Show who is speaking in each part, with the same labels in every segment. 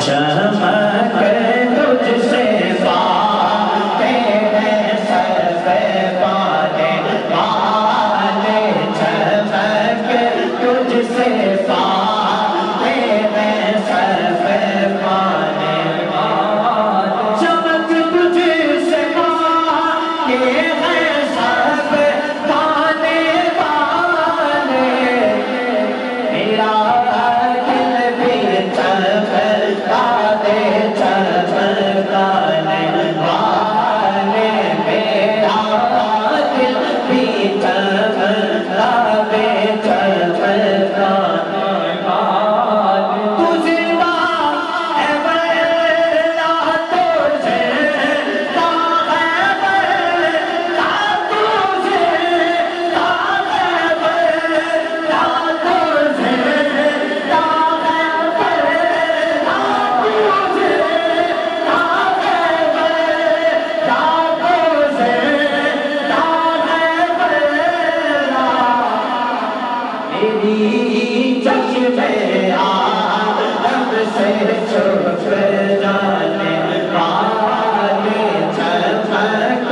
Speaker 1: چمک تجھ سے پاتے ہیں سب پانے والے، چمک تجھ سے پاتے ہیں سب پانے والے، چمک تجھ سے پاتے ہیں سب پانے والے، میرا دل بھی چمکا دے چمکانے والے، میرا دل بھی چمکا دے چمکانے والے، تو زندہ ہے واللہ، تو زندہ ہے واللہ، تو زندہ ہے واللہ، تو زندہ ہے واللہ، تو زندہ ہے واللہ، تو زندہ ہے واللہ، میری چشم عالم سے چھپ جانے والے، چمک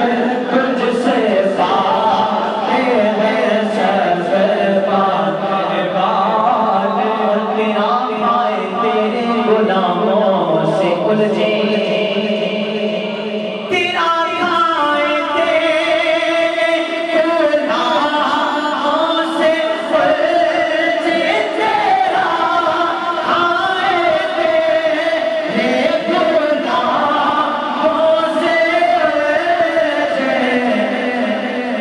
Speaker 1: تجھ سے پاتے ہیں سب پانے والے، تیرا پائے تیرے غلاموں سے الجھے، تیرا پائے تیرے غلاموں سے الجھے، تیرا پائے تیرے غلاموں سے الجھے،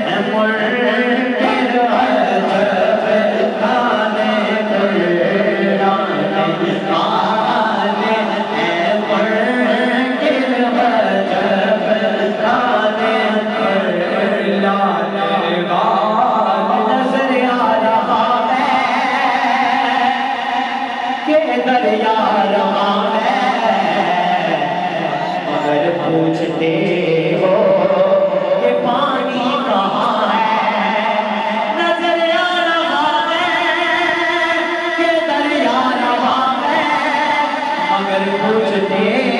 Speaker 1: میں منکر عجب کھانے پرانے والے، اے منکر عجب کھانے پرانے والے، نظر آ رہا ہے کہ دریا رہا ہے، مگر پوچھتے ہو کہ پانی کہاں ہے، نظر آ رہا ہے کہ دریا رہا ہے، مگر پوچھتے